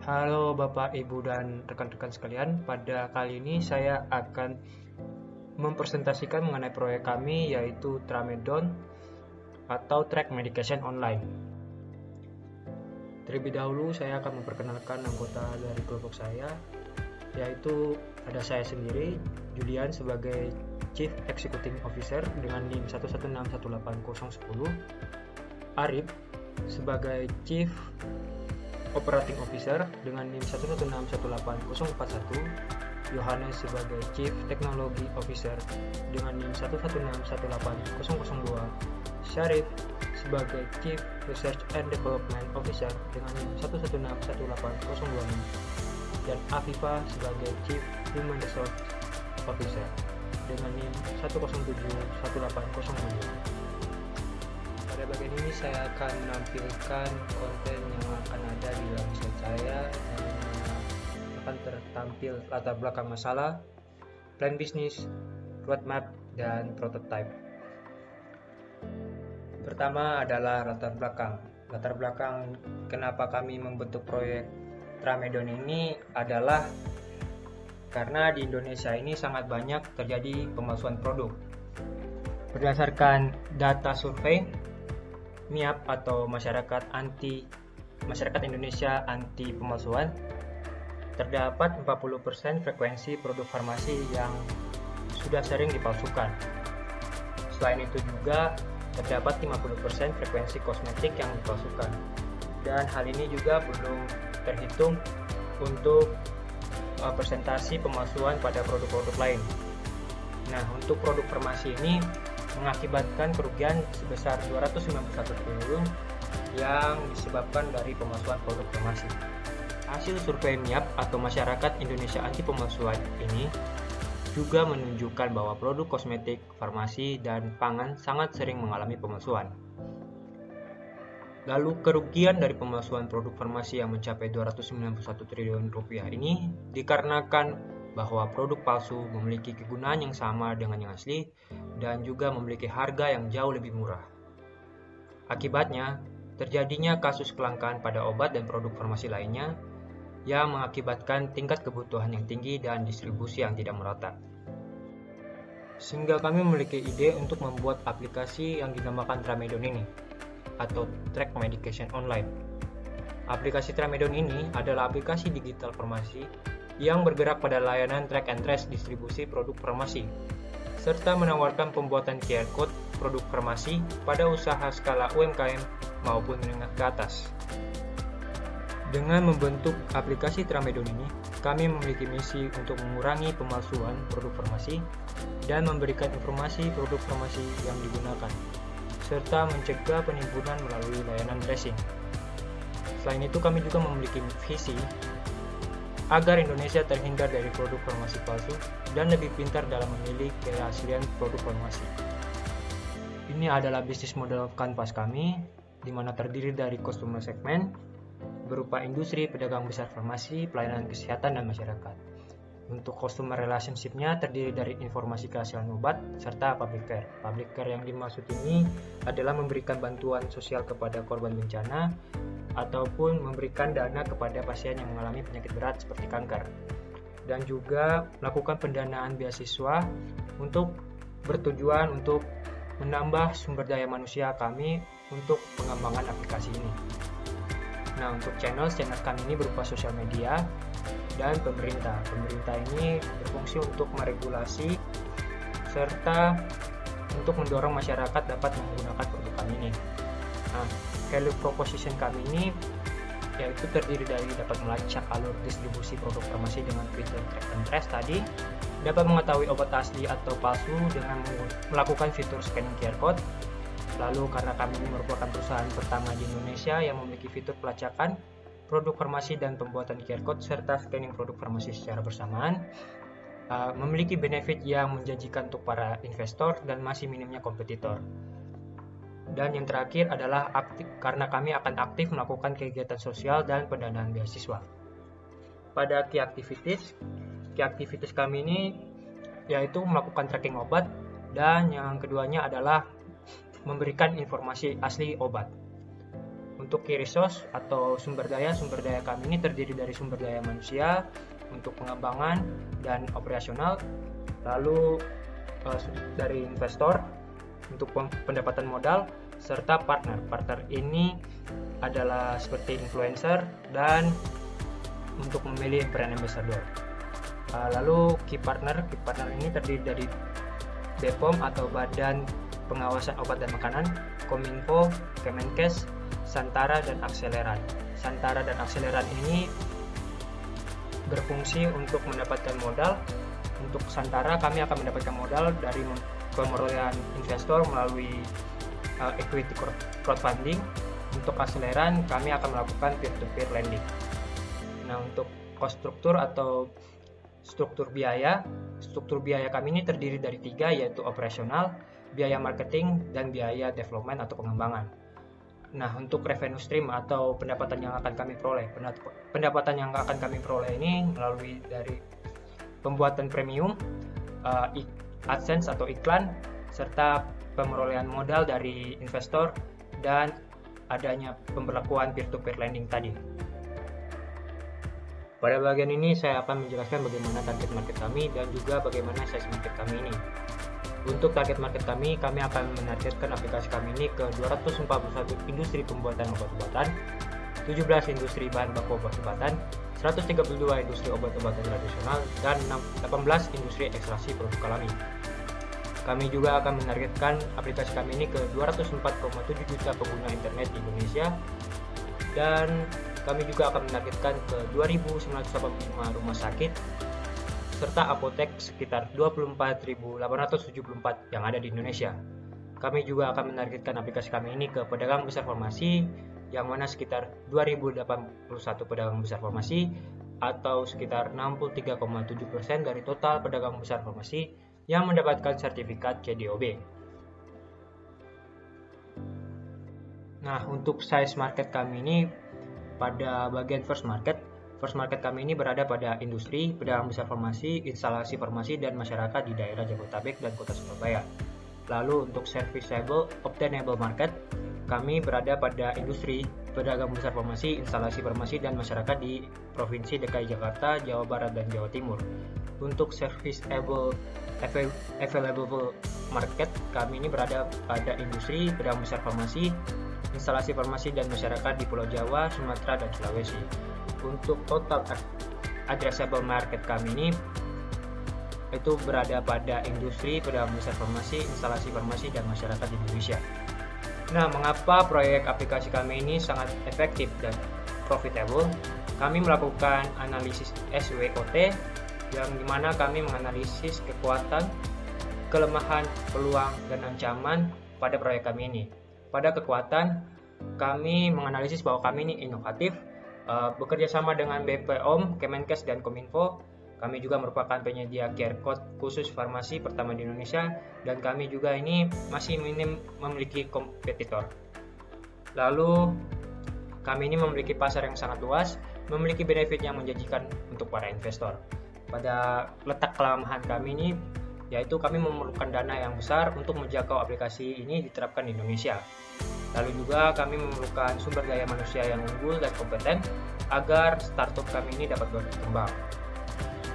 Halo Bapak, Ibu, dan rekan-rekan sekalian. Pada kali ini saya akan mempresentasikan mengenai proyek kami, yaitu Tramedon atau Track Medication Online. Terlebih dahulu saya akan memperkenalkan anggota dari kelompok saya, yaitu ada saya sendiri, Julian, sebagai Chief Executive Officer dengan NIM 1161810, Arif sebagai Chief Operating Officer dengan NIM 116184041, Yohanes sebagai Chief Technology Officer dengan NIM 116180002, Syarif sebagai Chief Research and Development Officer dengan NIM 1161806, dan Afifa sebagai Chief Human Resource Officer dengan NIM 1071802. Pada bagian ini saya akan menampilkan konten yang akan ada di dalam slide saya, yang akan tertampil latar belakang masalah, plan bisnis, roadmap, dan prototype. Pertama adalah latar belakang. Latar belakang kenapa kami membentuk proyek Tramedon ini adalah karena di Indonesia ini sangat banyak terjadi pemalsuan produk. Berdasarkan data survei MIAP atau Masyarakat Indonesia Anti Pemalsuan, terdapat 40% frekuensi produk farmasi yang sudah sering dipalsukan. Selain itu juga terdapat 50% frekuensi kosmetik yang dipalsukan. Dan hal ini juga belum terhitung untuk persentasi pemalsuan pada produk-produk lain. Nah, untuk produk farmasi ini mengakibatkan kerugian sebesar 291 triliun yang disebabkan dari pemalsuan produk farmasi. Hasil survei MIAP atau Masyarakat Indonesia Anti Pemalsuan ini juga menunjukkan bahwa produk kosmetik, farmasi, dan pangan sangat sering mengalami pemalsuan. Lalu kerugian dari pemalsuan produk farmasi yang mencapai 291 triliun rupiah ini dikarenakan bahwa produk palsu memiliki kegunaan yang sama dengan yang asli dan juga memiliki harga yang jauh lebih murah. Akibatnya, terjadinya kasus kelangkaan pada obat dan produk farmasi lainnya yang mengakibatkan tingkat kebutuhan yang tinggi dan distribusi yang tidak merata. Sehingga kami memiliki ide untuk membuat aplikasi yang dinamakan Tramedon ini, atau Track Medication Online. Aplikasi Tramedon ini adalah aplikasi digital farmasi yang bergerak pada layanan track and trace distribusi produk farmasi, serta menawarkan pembuatan QR Code produk farmasi pada usaha skala UMKM maupun menengah ke atas. Dengan membentuk aplikasi Tramedon ini, kami memiliki misi untuk mengurangi pemalsuan produk farmasi dan memberikan informasi produk farmasi yang digunakan, serta mencegah penimbunan melalui layanan tracing. Selain itu, kami juga memiliki visi agar Indonesia terhindar dari produk farmasi palsu dan lebih pintar dalam memilih keaslian produk farmasi. Ini adalah bisnis model kanvas kami, di mana terdiri dari customer segment berupa industri, pedagang besar farmasi, pelayanan kesehatan, dan masyarakat. Untuk customer relationship-nya terdiri dari informasi kehasilan obat serta public care. Public care yang dimaksud ini adalah memberikan bantuan sosial kepada korban bencana ataupun memberikan dana kepada pasien yang mengalami penyakit berat seperti kanker, dan juga melakukan pendanaan beasiswa untuk bertujuan untuk menambah sumber daya manusia kami untuk pengembangan aplikasi ini. Nah, untuk channel kami ini berupa sosial media dan pemerintah. Pemerintah ini berfungsi untuk meregulasi serta untuk mendorong masyarakat dapat menggunakan produk kami ini. Nah, value proposition kami ini yaitu terdiri dari dapat melacak alur distribusi produk farmasi dengan fitur track and trace tadi, dapat mengetahui obat asli atau palsu dengan melakukan fitur scanning QR code. Lalu karena kami ini merupakan perusahaan pertama di Indonesia yang memiliki fitur pelacakan produk farmasi dan pembuatan QR code serta scanning produk farmasi secara bersamaan, memiliki benefit yang menjanjikan untuk para investor dan masih minimnya kompetitor. Dan yang terakhir adalah karena kami akan aktif melakukan kegiatan sosial dan pendanaan beasiswa. Pada key activities kami ini yaitu melakukan tracking obat, dan yang keduanya adalah memberikan informasi asli obat. Untuk key resource atau sumber daya kami ini terdiri dari sumber daya manusia untuk pengembangan dan operasional, lalu dari investor untuk pendapatan modal, serta partner. Partner ini adalah seperti influencer dan untuk memilih brand ambassador. Lalu key partner ini terdiri dari BPOM atau Badan Pengawasan Obat dan Makanan, Kominfo, Kemenkes, Santara, dan Akseleran. Santara dan Akseleran ini berfungsi untuk mendapatkan modal. Untuk Santara kami akan mendapatkan modal dari pemerolehan investor melalui equity crowdfunding. Untuk Akseleran kami akan melakukan peer-to-peer lending. Nah, untuk cost struktur atau struktur biaya kami ini terdiri dari 3, yaitu operasional, biaya marketing, dan biaya development atau pengembangan. Nah, untuk revenue stream atau pendapatan yang akan kami peroleh. Pendapatan yang akan kami peroleh ini melalui dari pembuatan premium, AdSense atau iklan, serta pemerolehan modal dari investor dan adanya pemberlakuan peer-to-peer lending tadi. Pada bagian ini saya akan menjelaskan bagaimana target market kami dan juga bagaimana size market kami ini. Untuk target market kami akan menargetkan aplikasi kami ini ke 241 industri pembuatan obat-obatan, 17 industri bahan baku obat-obatan, 132 industri obat-obatan tradisional, dan 18 industri ekstraksi produk alami. Kami juga akan menargetkan aplikasi kami ini ke 204,7 juta pengguna internet di Indonesia, dan kami juga akan menargetkan ke 2.985 rumah sakit serta apotek sekitar 24.874 yang ada di Indonesia. Kami juga akan menargetkan aplikasi kami ini ke pedagang besar farmasi, yang mana sekitar 2.081 pedagang besar farmasi atau sekitar 63,7% dari total pedagang besar farmasi yang mendapatkan sertifikat CDOB. Nah, untuk size market kami ini pada bagian first market kami ini berada pada industri, pedagang besar farmasi, instalasi farmasi, dan masyarakat di daerah Jabodetabek dan Kota Surabaya. Lalu untuk serviceable, obtainable market, kami berada pada industri, pedagang besar farmasi, instalasi farmasi, dan masyarakat di Provinsi DKI Jakarta, Jawa Barat, dan Jawa Timur. Untuk serviceable available market, kami ini berada pada industri, pedagang besar farmasi, instalasi farmasi, dan masyarakat di Pulau Jawa, Sumatera, dan Sulawesi. Untuk total addressable market kami ini itu berada pada industri, pedagang besar farmasi, instalasi farmasi, dan masyarakat di Indonesia. Nah, mengapa proyek aplikasi kami ini sangat efektif dan profitable? Kami melakukan analisis SWOT, yang dimana kami menganalisis kekuatan, kelemahan, peluang, dan ancaman pada proyek kami ini. Pada kekuatan, kami menganalisis bahwa kami ini inovatif, bekerja sama dengan BPOM, Kemenkes, dan Kominfo. Kami juga merupakan penyedia QR code khusus farmasi pertama di Indonesia, dan kami juga ini masih minim memiliki kompetitor. Lalu, kami ini memiliki pasar yang sangat luas, memiliki benefit yang menjanjikan untuk para investor. Pada letak kelemahan kami ini, yaitu kami memerlukan dana yang besar untuk menjangkau aplikasi ini diterapkan di Indonesia. Lalu juga kami memerlukan sumber daya manusia yang unggul dan kompeten agar startup kami ini dapat berkembang.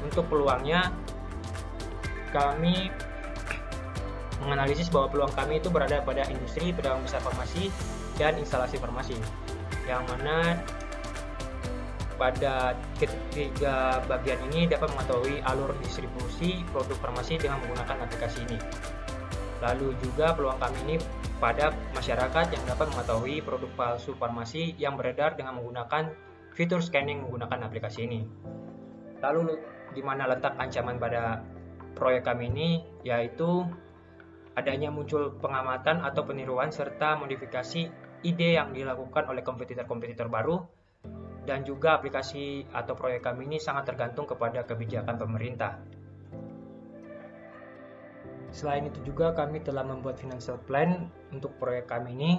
Untuk peluangnya, kami menganalisis bahwa peluang kami itu berada pada industri, pedagang besar farmasi, dan instalasi farmasi, yang mana pada ketiga bagian ini dapat mengetahui alur distribusi produk farmasi dengan menggunakan aplikasi ini. Lalu juga peluang kami ini pada masyarakat yang dapat mengetahui produk palsu farmasi yang beredar dengan menggunakan fitur scanning menggunakan aplikasi ini. Lalu di mana letak ancaman pada proyek kami ini, yaitu adanya muncul pengamatan atau peniruan serta modifikasi ide yang dilakukan oleh kompetitor-kompetitor baru, dan juga aplikasi atau proyek kami ini sangat tergantung kepada kebijakan pemerintah. Selain itu juga kami telah membuat financial plan untuk proyek kami ini,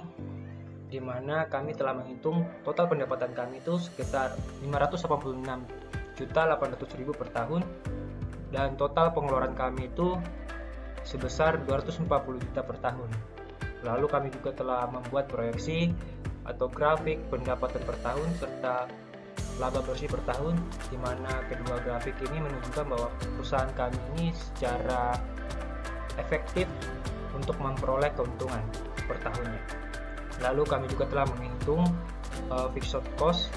di mana kami telah menghitung total pendapatan kami itu sekitar 586.800.000 per tahun, dan total pengeluaran kami itu sebesar 240 juta per tahun. Lalu kami juga telah membuat proyeksi atau grafik pendapatan per tahun serta laba bersih per tahun, di mana kedua grafik ini menunjukkan bahwa perusahaan kami ini secara efektif untuk memperoleh keuntungan per tahunnya. Lalu kami juga telah menghitung fixed cost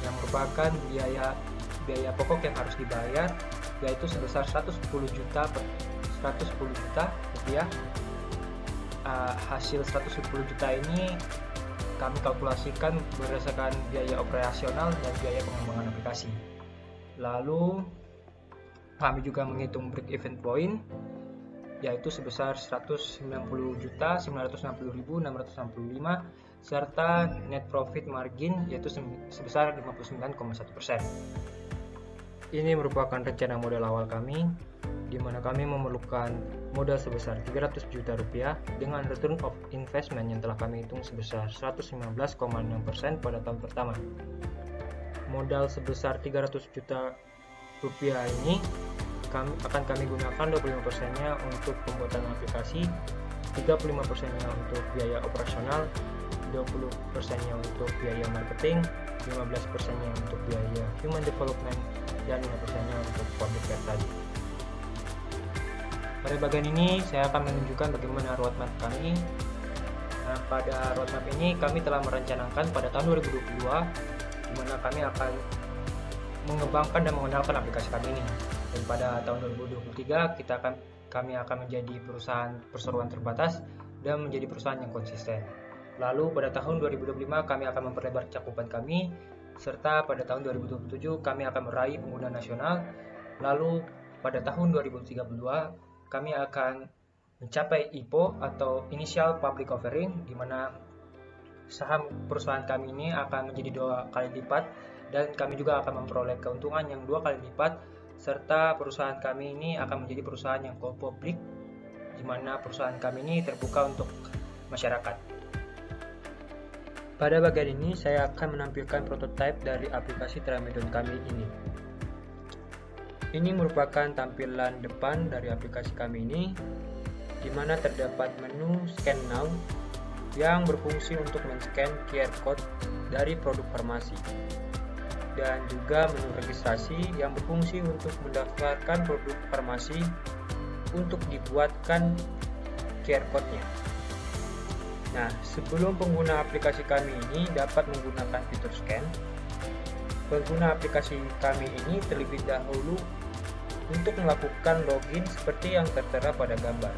yang merupakan biaya pokok yang harus dibayar, yaitu sebesar 110 juta rupiah. Hasil 110 juta ini kami kalkulasikan berdasarkan biaya operasional dan biaya pengembangan aplikasi. Lalu kami juga menghitung break even point, yaitu sebesar 190.960.665 serta net profit margin yaitu sebesar 59,1%. Ini merupakan rencana modal awal kami, di mana kami memerlukan modal sebesar 300 juta rupiah dengan return of investment yang telah kami hitung sebesar 115,6% pada tahun pertama. Modal sebesar 300 juta rupiah ini akan kami gunakan 25%-nya untuk pembuatan aplikasi, 35%-nya untuk biaya operasional, 20%-nya untuk biaya marketing, 15%-nya untuk biaya human development, dan 5%-nya untuk public tadi. Pada bagian ini saya akan menunjukkan bagaimana roadmap kami. Nah, pada roadmap ini kami telah merencanakan pada tahun 2022 di mana kami akan mengembangkan dan mengenalkan aplikasi kami ini. Dan pada tahun 2023 kami akan menjadi perusahaan perseroan terbatas dan menjadi perusahaan yang konsisten. Lalu pada tahun 2025 kami akan memperlebar cakupan kami, serta pada tahun 2027 kami akan meraih pengguna nasional. Lalu pada tahun 2032 kami akan mencapai IPO atau Initial Public Offering, di mana saham perusahaan kami ini akan menjadi 2 kali lipat dan kami juga akan memperoleh keuntungan yang 2 kali lipat, serta perusahaan kami ini akan menjadi perusahaan yang go public, di mana perusahaan kami ini terbuka untuk masyarakat. Pada bagian ini saya akan menampilkan prototipe dari aplikasi Tramedon kami ini. Ini merupakan tampilan depan dari aplikasi kami ini, di mana terdapat menu Scan Now yang berfungsi untuk men-scan QR code dari produk farmasi, dan juga menu registrasi yang berfungsi untuk mendaftarkan produk farmasi untuk dibuatkan QR code-nya. Nah, sebelum pengguna aplikasi kami ini dapat menggunakan fitur scan, pengguna aplikasi kami ini terlebih dahulu untuk melakukan login seperti yang tertera pada gambar.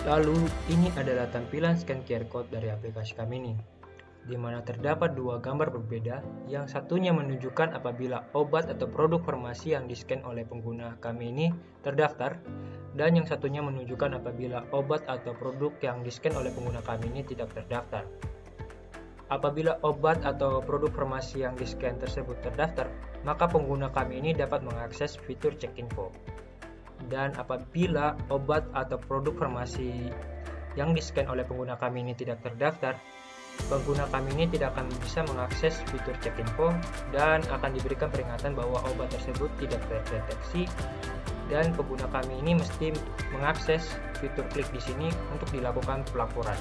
Lalu, ini adalah tampilan scan QR code dari aplikasi kami ini, di mana terdapat 2 gambar berbeda, yang satunya menunjukkan apabila obat atau produk farmasi yang di-scan oleh pengguna kami ini terdaftar, dan yang satunya menunjukkan apabila obat atau produk yang di-scan oleh pengguna kami ini tidak terdaftar. Apabila obat atau produk farmasi yang di-scan tersebut terdaftar, maka pengguna kami ini dapat mengakses fitur cek info. Dan apabila obat atau produk farmasi yang di-scan oleh pengguna kami ini tidak terdaftar, pengguna kami ini tidak akan bisa mengakses fitur cek info dan akan diberikan peringatan bahwa obat tersebut tidak terdeteksi, dan pengguna kami ini mesti mengakses fitur klik di sini untuk dilakukan pelaporan.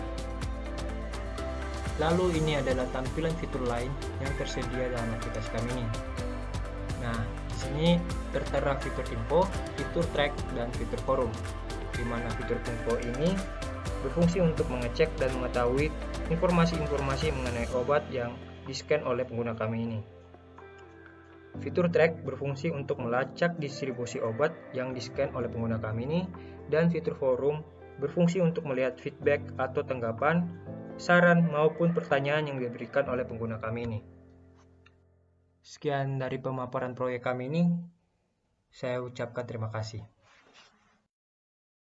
Lalu ini adalah tampilan fitur lain yang tersedia dalam aplikasi kami ini. Nah, di sini tertera fitur info, fitur track, dan fitur forum, di mana fitur info ini berfungsi untuk mengecek dan mengetahui informasi-informasi mengenai obat yang di-scan oleh pengguna kami ini. Fitur track berfungsi untuk melacak distribusi obat yang di-scan oleh pengguna kami ini, dan fitur forum berfungsi untuk melihat feedback atau tanggapan, saran maupun pertanyaan yang diberikan oleh pengguna kami ini. Sekian dari pemaparan proyek kami ini. Saya ucapkan terima kasih.